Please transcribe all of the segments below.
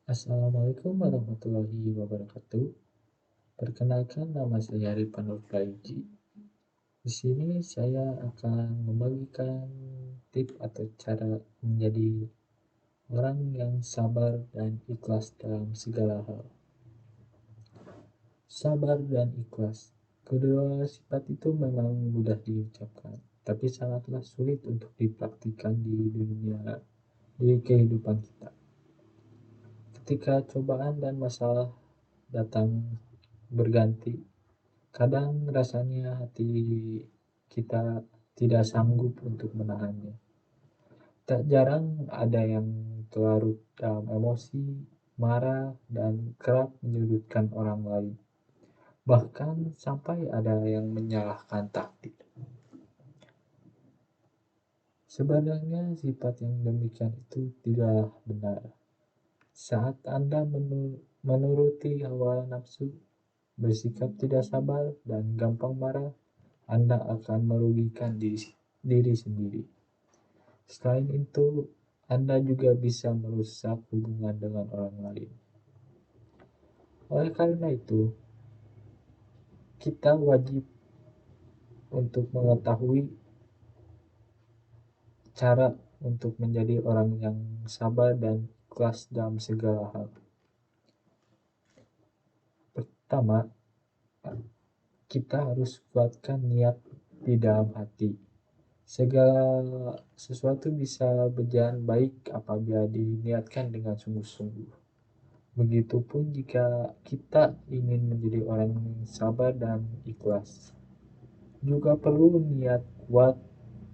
Assalamualaikum warahmatullahi wabarakatuh. Perkenalkan, nama saya Rifan Nurbaiji. Di sini saya akan membagikan tips atau cara menjadi orang yang sabar dan ikhlas dalam segala hal. Sabar dan ikhlas. Kedua sifat itu memang mudah diucapkan, tapi sangatlah sulit untuk dipraktikkan di kehidupan kita. Ketika cobaan dan masalah datang berganti, kadang rasanya hati kita tidak sanggup untuk menahannya. Tak jarang ada yang terlarut dalam emosi, marah, dan kerap menyudutkan orang lain. Bahkan sampai ada yang menyalahkan takdir. Sebenarnya sifat yang demikian itu tidak benar. Saat Anda menuruti hawa nafsu, bersikap tidak sabar, dan gampang marah, Anda akan merugikan diri sendiri. Selain itu, Anda juga bisa merusak hubungan dengan orang lain. Oleh karena itu, kita wajib untuk mengetahui cara untuk menjadi orang yang sabar dan ikhlas dalam segala hal. Pertama, kita harus kuatkan niat di dalam hati. Segala sesuatu bisa berjalan baik apabila diniatkan dengan sungguh-sungguh. Begitupun jika kita ingin menjadi orang yang sabar dan ikhlas. Juga perlu niat kuat,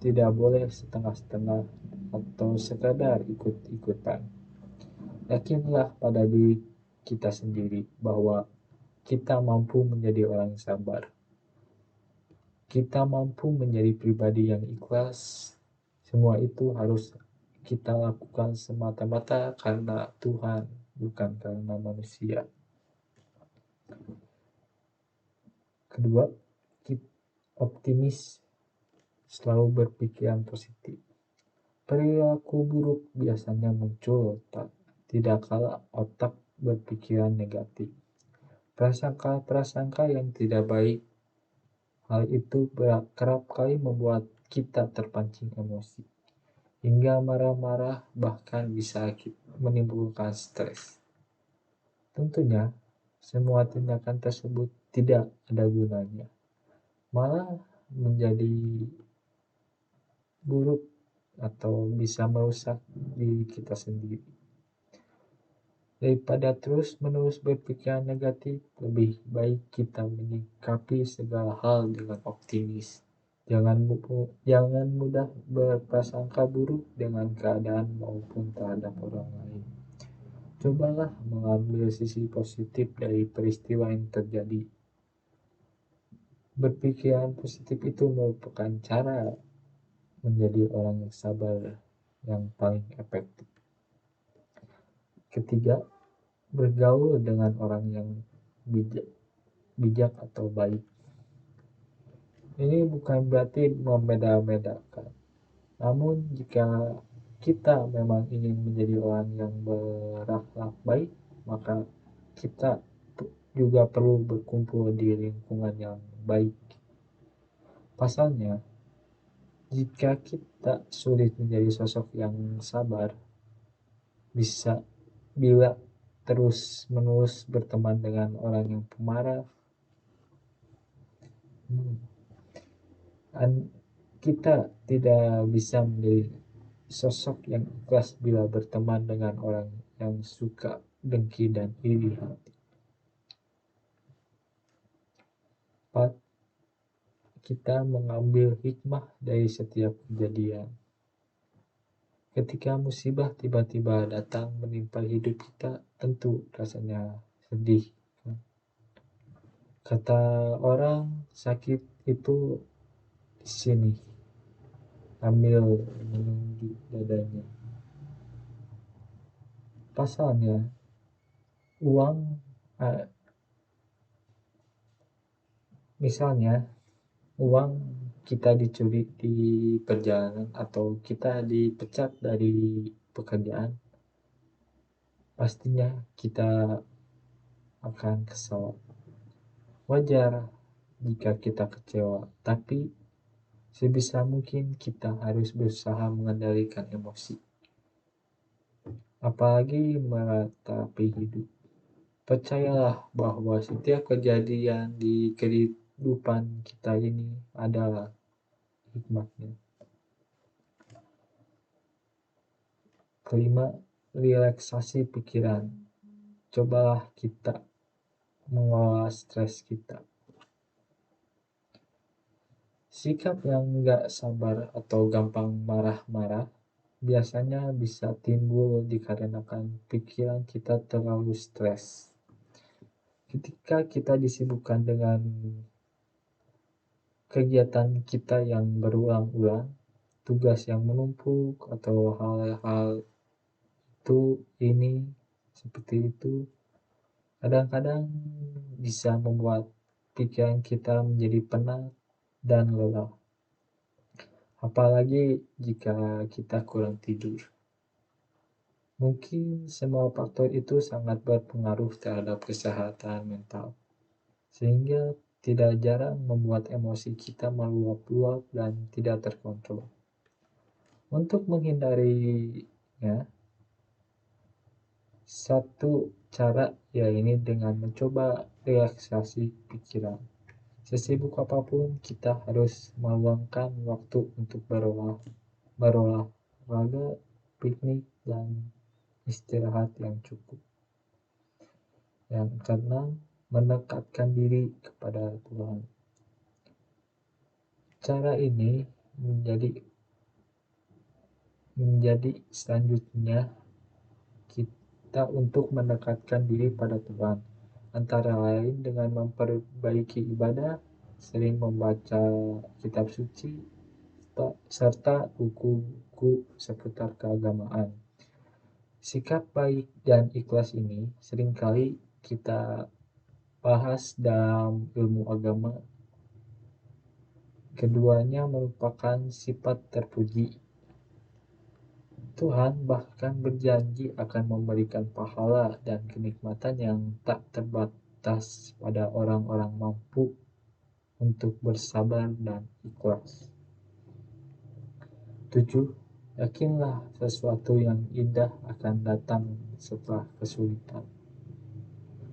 tidak boleh setengah-setengah atau sekadar ikut-ikutan. Yakinlah pada diri kita sendiri bahwa kita mampu menjadi orang yang sabar. Kita mampu menjadi pribadi yang ikhlas. Semua itu harus kita lakukan semata-mata karena Tuhan, bukan karena manusia. Kedua, optimis, selalu berpikiran positif. Perilaku buruk biasanya muncul tidak kala otak berpikiran negatif. Prasangka-prasangka yang tidak baik, hal itu kerap kali membuat kita terpancing emosi, hingga marah-marah, bahkan bisa menimbulkan stres. Tentunya, semua tindakan tersebut tidak ada gunanya, malah menjadi buruk atau bisa merusak diri kita sendiri. Daripada terus-menerus berpikiran negatif, lebih baik kita menyikapi segala hal dengan optimis. Jangan mudah berprasangka buruk dengan keadaan maupun terhadap orang lain. Cobalah mengambil sisi positif dari peristiwa yang terjadi. Berpikiran positif itu merupakan cara menjadi orang yang sabar yang paling efektif. Ketiga, bergaul dengan orang yang bijak atau baik. Ini bukan berarti membeda-bedakan. Namun jika kita memang ingin menjadi orang yang berakhlak baik, maka kita juga perlu berkumpul di lingkungan yang baik. Pasalnya, jika kita sulit menjadi sosok yang sabar, bila terus-menerus berteman dengan orang yang pemarah, kita tidak bisa menjadi sosok yang ikhlas bila berteman dengan orang yang suka dengki dan iri hati. 4. Kita mengambil hikmah dari setiap kejadian. Ketika musibah tiba-tiba datang menimpa hidup kita, tentu rasanya sedih. Kata orang, sakit itu di sini, sambil menunjuk dadanya. Pasalnya, uang, misalnya, uang kita dicuri di perjalanan atau kita dipecat dari pekerjaan, pastinya kita akan kesal. Wajar jika kita kecewa, tapi sebisa mungkin kita harus berusaha mengendalikan emosi, apalagi meratapi hidup. Percayalah bahwa setiap kejadian di kehidupan kita ini adalah hikmatnya. Kelima, relaksasi pikiran. Cobalah kita mengelola stres kita. Sikap yang nggak sabar atau gampang marah-marah biasanya bisa timbul dikarenakan pikiran kita terlalu stres. Ketika kita disibukkan dengan kegiatan kita yang berulang-ulang, tugas yang menumpuk, atau hal-hal ini seperti itu, kadang-kadang bisa membuat pikiran kita menjadi penat dan lelah. Apalagi jika kita kurang tidur. Mungkin semua faktor itu sangat berpengaruh terhadap kesehatan mental, sehingga tidak jarang membuat emosi kita meluap-luap dan tidak terkontrol. Untuk menghindarinya, satu cara yaitu dengan mencoba relaksasi pikiran. Sesibuk apapun, kita harus meluangkan waktu untuk berolahraga, piknik, dan istirahat yang cukup. Yang keenam, mendekatkan diri kepada Tuhan. Cara ini menjadi selanjutnya kita untuk mendekatkan diri pada Tuhan, antara lain dengan memperbaiki ibadah, sering membaca kitab suci, serta buku-buku seputar keagamaan. Sikap baik dan ikhlas ini seringkali kita bahas dalam ilmu agama. Keduanya merupakan sifat terpuji. Tuhan bahkan berjanji akan memberikan pahala dan kenikmatan yang tak terbatas pada orang-orang mampu untuk bersabar dan ikhlas. 7. Yakinlah sesuatu yang indah akan datang setelah kesulitan.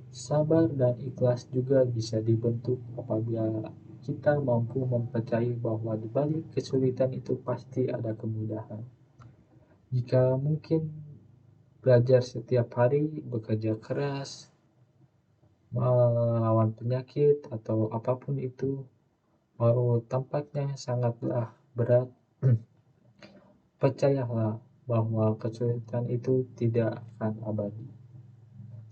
Sabar dan ikhlas juga bisa dibentuk apabila kita mampu mempercayai bahwa di balik kesulitan itu pasti ada kemudahan. Jika mungkin belajar setiap hari, bekerja keras, melawan penyakit atau apapun itu, walau tampaknya sangatlah berat, percayalah bahwa kesulitan itu tidak akan abadi.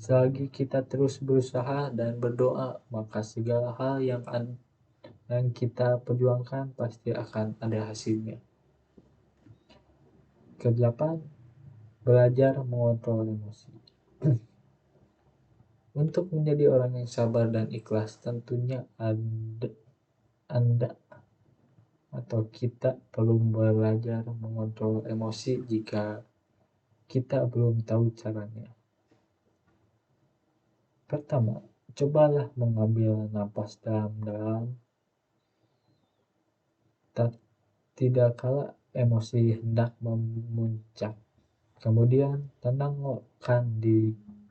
Selagi kita terus berusaha dan berdoa, maka segala hal yang kita perjuangkan pasti akan ada hasilnya. Kedelapan, belajar mengontrol emosi. Untuk menjadi orang yang sabar dan ikhlas, tentunya Anda atau kita perlu belajar mengontrol emosi jika kita belum tahu caranya. Pertama, cobalah mengambil napas dalam-dalam. Tidak kala emosi hendak memuncak. Kemudian tenangkan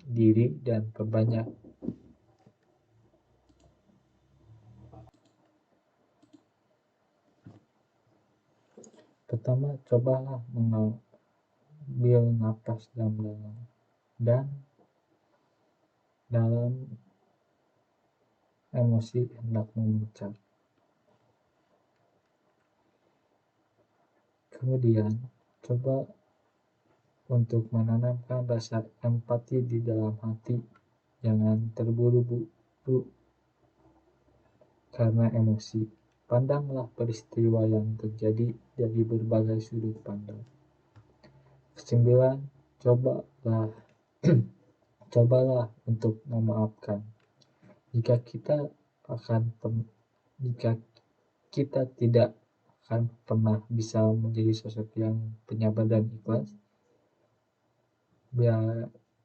diri dan perbanyak Pertama, cobalah mengambil napas dalam-dalam dan dalam emosi hendak memuncak. Kemudian, coba untuk menanamkan rasa empati di dalam hati. Jangan terburu-buru karena emosi. Pandanglah peristiwa yang terjadi dari berbagai sudut pandang. Kesembilan, cobalah untuk memaafkan. Jika kita tidak akan pernah bisa menjadi sosok yang penyabar dan ikhlas,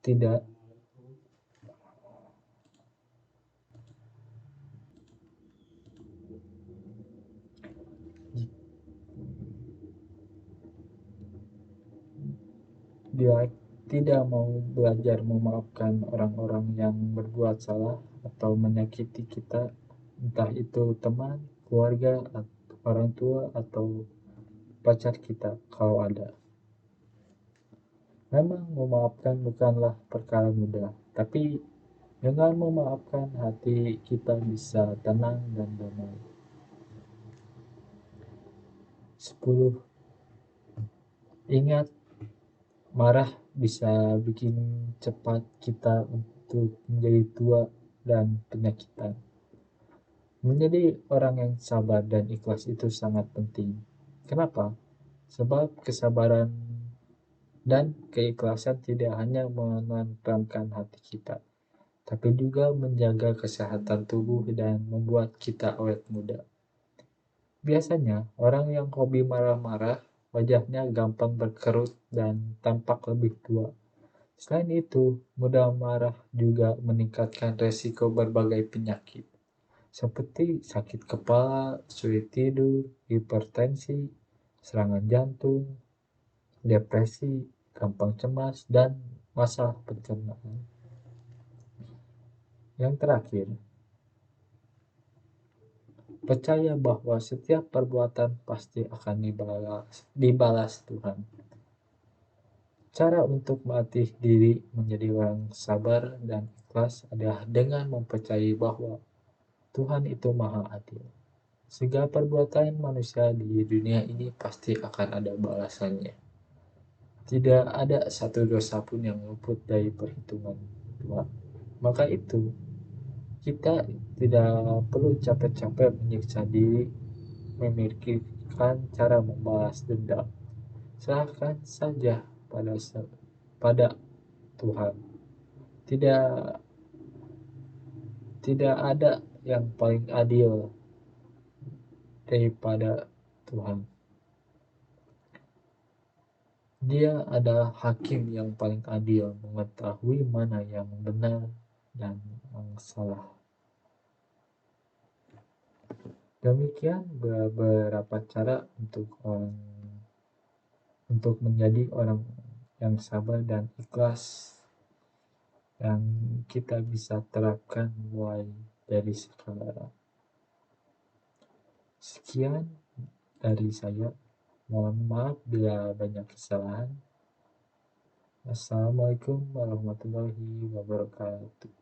tidak dia tidak mau belajar memaafkan orang-orang yang berbuat salah atau menyakiti kita, entah itu teman, keluarga, orang tua, atau pacar kita kalau ada. Memang memaafkan bukanlah perkara mudah, tapi dengan memaafkan hati kita bisa tenang dan damai. 10. Ingat, marah bisa bikin cepat kita untuk menjadi tua dan penyakitan. Menjadi orang yang sabar dan ikhlas itu sangat penting. Kenapa? Sebab kesabaran dan keikhlasan tidak hanya menenangkan hati kita, tapi juga menjaga kesehatan tubuh dan membuat kita awet muda. Biasanya, orang yang hobi marah-marah, wajahnya gampang berkerut dan tampak lebih tua. Selain itu, mudah marah juga meningkatkan resiko berbagai penyakit, seperti sakit kepala, sulit tidur, hipertensi, serangan jantung, depresi, gampang cemas, dan masalah pencernaan. Yang terakhir, percaya bahwa setiap perbuatan pasti akan dibalas Tuhan. Cara untuk melatih diri menjadi orang sabar dan ikhlas adalah dengan mempercayai bahwa Tuhan itu maha adil. Segala perbuatan manusia di dunia ini pasti akan ada balasannya. Tidak ada satu dosa pun yang luput dari perhitungan Tuhan. Maka itu, kita tidak perlu capek-capek menyiksa diri memikirkan cara membalas dendam. Serahkan saja pada Tuhan. Tidak tidak ada yang paling adil daripada Tuhan. Dia adalah hakim yang paling adil, mengetahui mana yang benar dan yang salah. Demikian beberapa cara untuk menjadi orang yang sabar dan ikhlas yang kita bisa terapkan mulai dari sekarang. Sekian dari saya. Mohon maaf bila banyak kesalahan. Assalamualaikum warahmatullahi wabarakatuh.